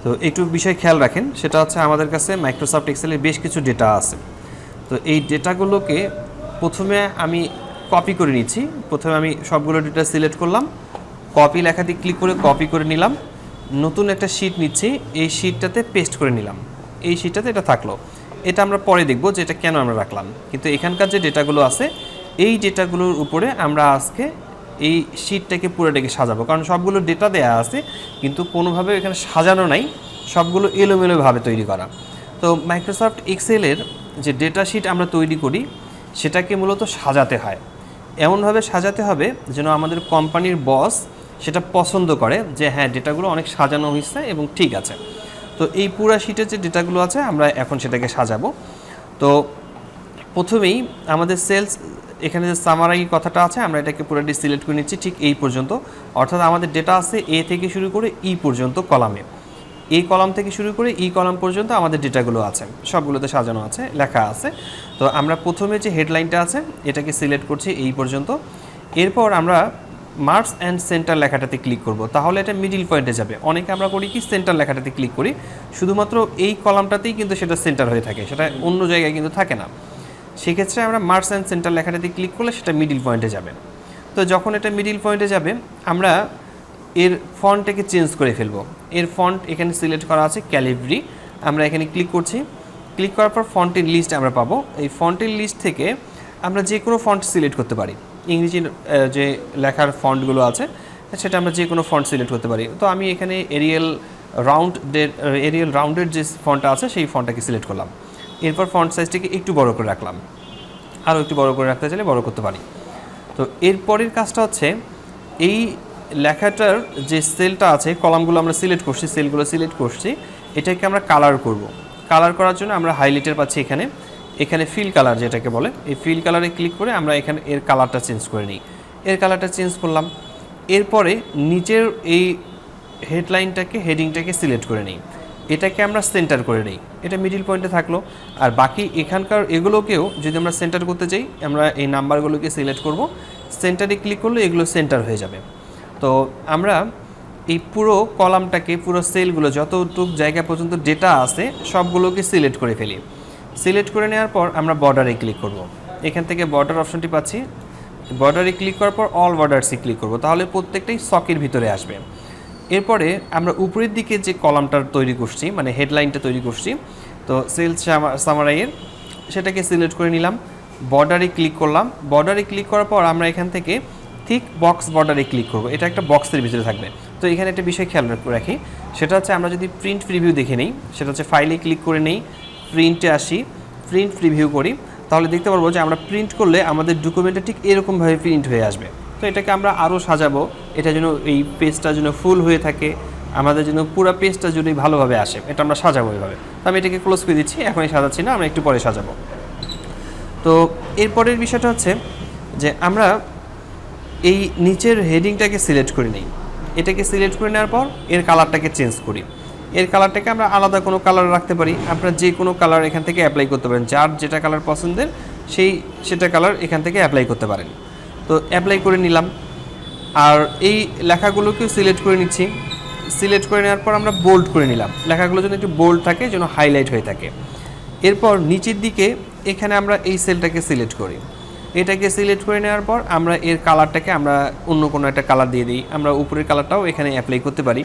তো একটু বিষয় খেয়াল রাখেন, সেটা হচ্ছে আমাদের কাছে মাইক্রোসফট এক্সেলের বেশ কিছু ডেটা আছে। তো এই ডেটাগুলোকে প্রথমে আমি কপি করে নিচ্ছি। প্রথমে আমি সবগুলো ডেটা সিলেক্ট করলাম, কপি লেখাতে ক্লিক করে কপি করে নিলাম, নতুন একটা শিট নিচ্ছি, এই শিটটাতে পেস্ট করে নিলাম, এই শিটটাতে এটা থাকলো। এটা আমরা পরে দেখব যে এটা কেন আমরা রাখলাম, কিন্তু এখানকার যে ডেটাগুলো আছে এই ডেটাগুলোর উপরে আমরা আজকে এই শিটটাকে পুরোটাকে সাজাবো, কারণ সবগুলো ডেটা দেয়া আছে কিন্তু কোনোভাবে এখানে সাজানো নাই, সবগুলো এলোমেলোভাবে তৈরি করা। তো মাইক্রোসফট এক্সেলের যে ডেটা শিট আমরা তৈরি করি সেটাকে মূলত সাজাতে হয়, এমনভাবে সাজাতে হবে যেন আমাদের কোম্পানির বস সেটা পছন্দ করে যে হ্যাঁ ডেটাগুলো অনেক সাজানো হয়েছে এবং ঠিক আছে। তো এই পুরো শিটের যে ডেটাগুলো আছে আমরা এখন সেটাকে সাজাবো। তো প্রথমেই আমাদের সেলস এখানে যে সামারাই কথাটা আছে আমরা এটাকে পুরোটি সিলেক্ট করে নিচ্ছি ঠিক এই পর্যন্ত, অর্থাৎ আমাদের ডেটা আছে এ থেকে শুরু করে ই পর্যন্ত কলামে, এই কলাম থেকে শুরু করে ই কলাম পর্যন্ত আমাদের ডেটাগুলো আছে, সবগুলোতে সাজানো আছে, লেখা আছে। তো আমরা প্রথমে যে হেডলাইনটা আছে এটাকে সিলেক্ট করছি এই পর্যন্ত। এরপর আমরা মার্কস অ্যান্ড সেন্টার লেখাটাতে ক্লিক করব, তাহলে এটা মিডিল পয়েন্টে যাবে। অনেকে আমরা করি কি সেন্টার লেখাটাতে ক্লিক করি, শুধুমাত্র এই কলামটাতেই কিন্তু সেটা সেন্টার হয়ে থাকে, সেটা অন্য জায়গায় কিন্তু থাকে না। সেক্ষেত্রে আমরা মার্কস অ্যান্ড সেন্টার লেখাটাতে ক্লিক করলে সেটা মিডিল পয়েন্টে যাবে। তো যখন এটা মিডিল পয়েন্টে যাবে আমরা এর ফন্টটাকে চেঞ্জ করে ফেলবো। এর ফন্ট এখানে সিলেক্ট করা আছে ক্যালিব্রি, আমরা এখানে ক্লিক করছি। ক্লিক করার পর ফন্টের লিস্ট আমরা পাবো। এই ফন্টের লিস্ট থেকে আমরা যে কোনো ফন্ট সিলেক্ট করতে পারি, ইংরেজির যে লেখার ফন্টগুলো আছে সেটা আমরা যে কোনো ফন্ট সিলেক্ট করতে পারি। তো আমি এখানে এরিয়াল রাউন্ডের যে ফন্টটা আছে সেই ফন্টটাকে সিলেক্ট করলাম। এরপর ফন্ট সাইজটাকে একটু বড় করে রাখলাম, আরও একটু বড় করে রাখতে চাইলে বড় করতে পারি। তো এরপরের কাজটা হচ্ছে এই লেখাটার যে সেলটা আছে, কলামগুলো আমরা সিলেক্ট করছি, সেলগুলো সিলেক্ট করছি, এটাকে আমরা কালার করব। কালার করার জন্য আমরা হাইলাইটার পাচ্ছি এখানে, এখানে ফিল কালার যেটাকে বলে, এই ফিল কালারে ক্লিক করে আমরা এখানে এর কালারটা চেঞ্জ করে নিই। এর কালারটা চেঞ্জ করলাম। এরপরে নিচের এই হেডিংটাকে সিলেক্ট করে নিই, এটাকে আমরা সেন্টার করে নিই, এটা মিডিল পয়েন্টে থাকলো। আর বাকি এখানকার এগুলোকেও যদি আমরা সেন্টার করতে চাই আমরা এই নাম্বারগুলোকে সিলেক্ট করব, সেন্টারে ক্লিক করলে এগুলো সেন্টার হয়ে যাবে। তো আমরা এই পুরো কলামটাকে, পুরো সেলগুলো যতটুকু জায়গা পর্যন্ত ডেটা আছে সবগুলোকে সিলেক্ট করে ফেলি। সিলেক্ট করে নেওয়ার পর আমরা বর্ডারে ক্লিক করব, এখান থেকে বর্ডার অপশনটি পাচ্ছি, বর্ডারে ক্লিক করার পর অল বর্ডারসে ক্লিক করব, তাহলে প্রত্যেকটাই সকের ভিতরে আসবে। এরপরে আমরা উপরের দিকে যে কলামটা তৈরি করছি, মানে হেডলাইনটা তৈরি করছি, তো সেলস সামারাইয়ের সেটাকে সিলেক্ট করে নিলাম, বর্ডারে ক্লিক করলাম। বর্ডারে ক্লিক করার পর আমরা এখান থেকে ঠিক বক্স বর্ডারে ক্লিক করব, এটা একটা বক্সের ভিতরে থাকবে। তো এখানে একটা বিষয় খেয়াল রাখি, সেটা হচ্ছে আমরা যদি প্রিন্ট প্রিভিউ দেখে নিই, সেটা হচ্ছে ফাইলে ক্লিক করে নেই, প্রিন্টে আসি, প্রিন্ট প্রিভিউ করি, তাহলে দেখতে পারবো যে আমরা প্রিন্ট করলে আমাদের ডকুমেন্টটা ঠিক এরকমভাবে প্রিন্ট হয়ে আসবে। তো এটাকে আমরা আরও সাজাবো, এটা যেন এই পেজটা যেন ফুল হয়ে থাকে, আমাদের যেন পুরো পেজটা যদি ভালোভাবে আসে, এটা আমরা সাজাবো এইভাবে। তো আমি এটাকে ক্লোজ করে দিচ্ছি, এখনই সাজাচ্ছি না, আমরা একটু পরে সাজাবো। তো এরপরের বিষয়টা হচ্ছে যে আমরা এই নিচের হেডিংটাকে সিলেক্ট করে নিই, এটাকে সিলেক্ট করে নেওয়ার পর এর কালারটাকে চেঞ্জ করি। এর কালারটাকে আমরা আলাদা কোনো কালার রাখতে পারি, আপনারা যে কোনো কালার এখান থেকে অ্যাপ্লাই করতে পারেন, যার যেটা কালার পছন্দের সেটা কালার এখান থেকে অ্যাপ্লাই করতে পারেন। তো অ্যাপ্লাই করে নিলাম, আর এই লেখাগুলোকেও সিলেক্ট করে নিচ্ছি। সিলেক্ট করে নেওয়ার পর আমরা বোল্ড করে নিলাম, লেখাগুলো যেন একটু বোল্ড থাকে, যেন হাইলাইট হয়ে থাকে। এরপর নিচের দিকে এখানে আমরা এই সেলটাকে সিলেক্ট করি, এটাকে সিলেক্ট করে নেওয়ার পর আমরা এর কালারটাকে আমরা অন্য কোনো একটা কালার দিয়ে দিই। আমরা উপরের কালারটাও এখানে অ্যাপ্লাই করতে পারি,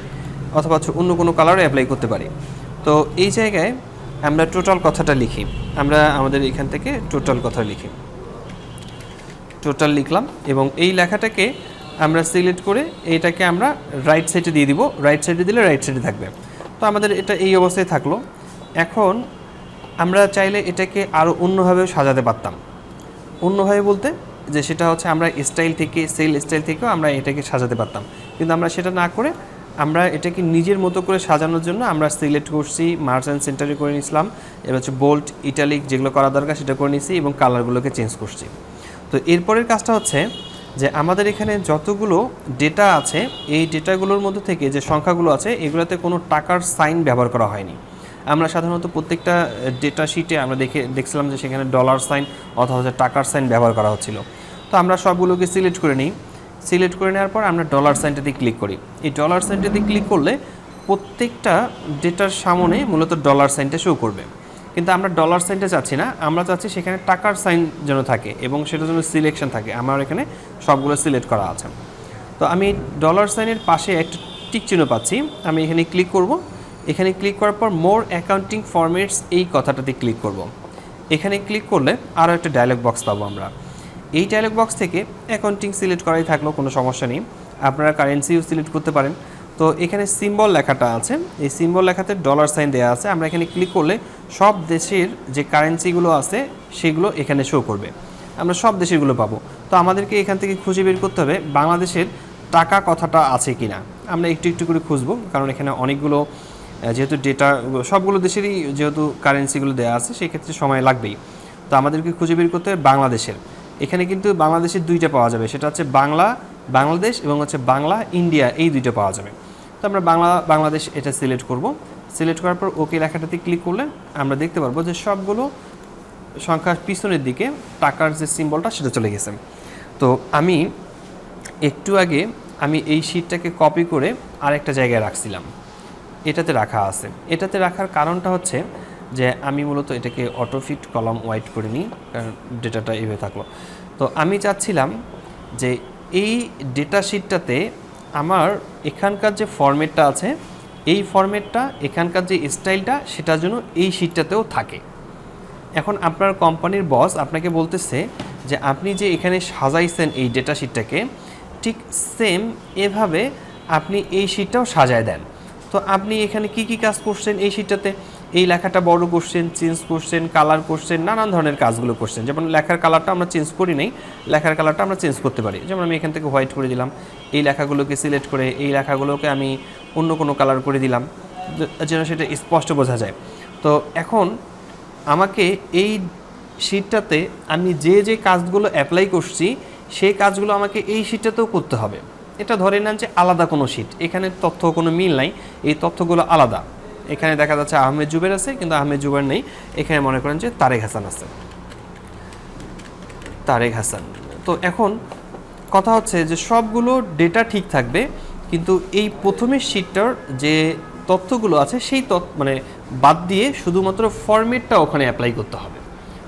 অথবা অন্য কোনো কালারও অ্যাপ্লাই করতে পারি। তো এই জায়গায় আমরা টোটাল কথাটা লিখি, আমরা আমাদের এখান থেকে টোটাল কথা লিখি, টোটাল লিখলাম এবং এই লেখাটাকে আমরা সিলেক্ট করে এইটাকে আমরা রাইট সাইডে দিয়ে দিব, রাইট সাইডে দিলে রাইট সাইডে থাকবে। তো আমাদের এটা এই অবস্থায় থাকলো। এখন আমরা চাইলে এটাকে আরও অন্যভাবেও সাজাতে পারতাম, অন্যভাবে বলতে যে সেটা হচ্ছে আমরা স্টাইল থেকে, সেল স্টাইল থেকেও আমরা এটাকে সাজাতে পারতাম, কিন্তু আমরা সেটা না করে আমরা এটাকে নিজের মতো করে সাজানোর জন্য আমরা সিলেক্ট করছি, মার্কস অ্যান্ড সেন্টারে করে নিয়েছিলাম, এবার হচ্ছে বোল্ড, ইটালিক যেগুলো করা দরকার সেটা করে নিয়েছি এবং কালারগুলোকে চেঞ্জ করছি। তো এরপরের কাজটা হচ্ছে যে আমাদের এখানে যতগুলো ডেটা আছে এই ডেটাগুলোর মধ্যে থেকে যে সংখ্যাগুলো আছে এগুলোতে কোনো টাকার সাইন ব্যবহার করা হয়নি। আমরা সাধারণত প্রত্যেকটা ডেটা শিটে আমরা দেখছিলাম যে সেখানে ডলার সাইন অথবা টাকার সাইন ব্যবহার করা হচ্ছিল। তো আমরা সবগুলোকে সিলেক্ট করে নিই, সিলেক্ট করে নেওয়ার পর আমরা ডলার সাইনটাতে ক্লিক করি। এই ডলার সাইনটাতে ক্লিক করলে প্রত্যেকটা ডেটার সামনে মূলত ডলার সাইনটা শো করবে, কিন্তু আমরা ডলার সাইনটা চাচ্ছি না, আমরা চাচ্ছি সেখানে টাকার সাইন যেন থাকে এবং সেটার জন্য সিলেকশন থাকে। আমার এখানে সবগুলো সিলেক্ট করা আছে। তো আমি ডলার সাইনের পাশে একটা টিক চিহ্ন পাচ্ছি, আমি এখানে ক্লিক করব। এখানে ক্লিক করার পর মোর অ্যাকাউন্টিং ফরম্যাটস এই কথাটাতে ক্লিক করব। এখানে ক্লিক করলে আরও একটা ডায়লগ বক্স পাবো আমরা। এই ডায়লগ বক্স থেকে অ্যাকাউন্টিং সিলেক্ট করাই থাকলো, কোনো সমস্যা নেই। আপনারা কারেন্সিও সিলেক্ট করতে পারেন। তো এখানে সিম্বল লেখাটা আছে, এই সিম্বল লেখাতে ডলার সাইন দেওয়া আছে। আমরা এখানে ক্লিক করলে সব দেশের যে কারেন্সিগুলো আছে সেগুলো এখানে শো করবে, আমরা সব দেশেরগুলো পাবো। তো আমাদেরকে এখান থেকে খুঁজে বের করতে হবে বাংলাদেশের টাকা কথাটা আছে কি না। আমরা একটু একটু করে খুঁজবো, কারণ এখানে অনেকগুলো যেহেতু ডেটা সবগুলো দেশেরই যেহেতু কারেন্সিগুলো দেওয়া আছে সেই ক্ষেত্রে সময় লাগবেই। তো আমাদেরকে খুঁজে বের করতে হবে বাংলাদেশের। এখানে কিন্তু বাংলাদেশের দুইটা পাওয়া যাবে, সেটা হচ্ছে বাংলাদেশ এবং হচ্ছে বাংলা ইন্ডিয়া, এই দুইটা পাওয়া যাবে। তো আমরা বাংলাদেশ এটা সিলেক্ট করব। সিলেক্ট করার পর ওকে লেখাটাতে ক্লিক করলে আমরা দেখতে পারবো যে সবগুলো সংখ্যার পিছনের দিকে টাকার যে সিম্বলটা সেটা চলে গেছে। তো আমি একটু আগে এই শিটটাকে কপি করে আরেকটা জায়গায় রাখছিলাম, এটাতে রাখা আছে। এটাতে রাখার কারণটা হচ্ছে যে আমি মূলত এটাকে অটোফিট কলাম ওয়াইট করে নিই, কারণ ডেটাটা এভাবে থাকলো। তো আমি চাচ্ছিলাম যে এই ডেটা শিটটাতে আমার এখানকার যে ফরম্যাটটা আছে, এই ফরম্যাটটা এখানকার যে স্টাইলটা সেটার জন্য এই শিটটাতেও থাকে। এখন আপনার কোম্পানির বস আপনাকে বলতেছে যে আপনি যে এখানে সাজাইছেন এই ডেটা শিটটাকে, ঠিক সেম এভাবে আপনি এই শিটটাও সাজায় দেন। তো আপনি এখানে কি কি কাজ করছেন এই শিটটাতে? এই লেখাটা বড় করছেন, চেঞ্জ করছেন, কালার করছেন, নানান ধরনের কাজগুলো করছেন। যেমন লেখার কালারটা আমরা চেঞ্জ করি নাই, লেখার কালারটা আমরা চেঞ্জ করতে পারি। যেমন আমি এখান থেকে হোয়াইট করে দিলাম, এই লেখাগুলোকে সিলেক্ট করে এই লেখাগুলোকে আমি অন্য কোনো কালার করে দিলাম যেন সেটা স্পষ্ট বোঝা যায়। তো এখন আমাকে এই শিটটাতে আমি যে যে কাজগুলো অ্যাপ্লাই করছি সেই কাজগুলো আমাকে এই শিটটাতেও করতে হবে। এটা ধরে নেন যে আলাদা কোনো শিট, এখানে তথ্য কোনো মিল নাই, এই তথ্যগুলো আলাদা। এখানে দেখা যাচ্ছে আহমেদ জুবের আছে, কিন্তু আহমেদ জুবের নেই। এখানে মনে করেন যে তারেক হাসান আছে, তারেক হাসান। তো এখন কথা হচ্ছে যে সবগুলো ডেটা ঠিক থাকবে, কিন্তু এই প্রথমের শিটটার যে তথ্যগুলো আছে সেই মানে বাদ দিয়ে শুধুমাত্র ফরম্যাটটা ওখানে অ্যাপ্লাই করতে হবে।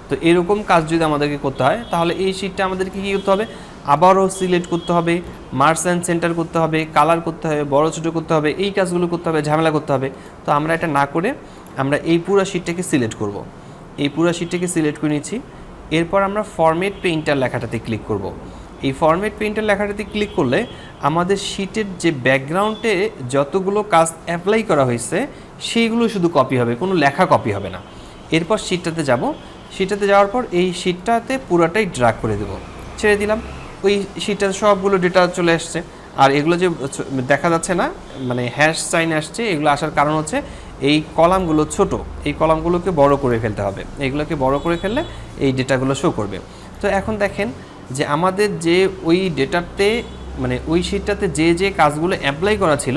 তো এরকম কাজ যদি আমাদেরকে করতে হয় তাহলে এই শিটটা আমাদেরকে কী করতে হবে? আবারও সিলেক্ট করতে হবে, মার্জ অ্যান্ড সেন্টার করতে হবে, কালার করতে হবে, বড় ছোটো করতে হবে, এই কাজগুলো করতে হবে, ঝামেলা করতে হবে। তো আমরা এটা না করে আমরা এই পুরো শিটটাকে সিলেক্ট করব। এই পুরো শিটটাকে সিলেক্ট করে নিচ্ছি। এরপর আমরা ফরম্যাট পেইন্টার লেখাটাতে ক্লিক করব। এই ফরম্যাট পেইন্টার লেখাটাতে ক্লিক করলে আমাদের শিটের যে ব্যাকগ্রাউন্ডে যতগুলো কাজ অ্যাপ্লাই করা হয়েছে সেইগুলো শুধু কপি হবে, কোনো লেখা কপি হবে না। এরপর শিটটাতে যাব, শিটটাতে যাওয়ার পর এই শিটটাতে পুরোটাই ড্র্যাগ করে দেব, ছেড়ে দিলাম। ওই শিটটাতে সবগুলো ডেটা চলে আসছে। আর এগুলো যে দেখা যাচ্ছে না, মানে হ্যাশ সাইন আসছে, এগুলো আসার কারণ হচ্ছে এই কলামগুলো ছোট, এই কলামগুলোকে বড় করে ফেলতে হবে। এইগুলোকে বড় করে ফেললে এই ডেটাগুলো শো করবে। তো এখন দেখেন যে আমাদের যে ওই ডেটাতে মানে ওই শিটটাতে যে যে কাজগুলো অ্যাপ্লাই করা ছিল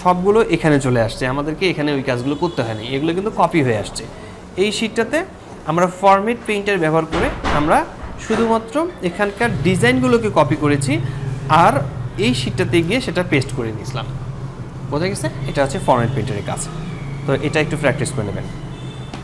সবগুলো এখানে চলে আসছে, আমাদেরকে এখানে ওই কাজগুলো করতে হয়নি, এগুলো কিন্তু কপি হয়ে আসছে। এই শিটটাতে আমরা ফরম্যাট পেইন্টার ব্যবহার করে আমরা শুধুমাত্র এখানকার ডিজাইনগুলোকে কপি করেছি আর এই শিটটাতে গিয়ে সেটা পেস্ট করে নিয়েছিলাম। বোঝা গেছে? এটা হচ্ছে ফরম্যাট পেইন্টারের কাজ। তো এটা একটু প্র্যাকটিস করে নেবেন।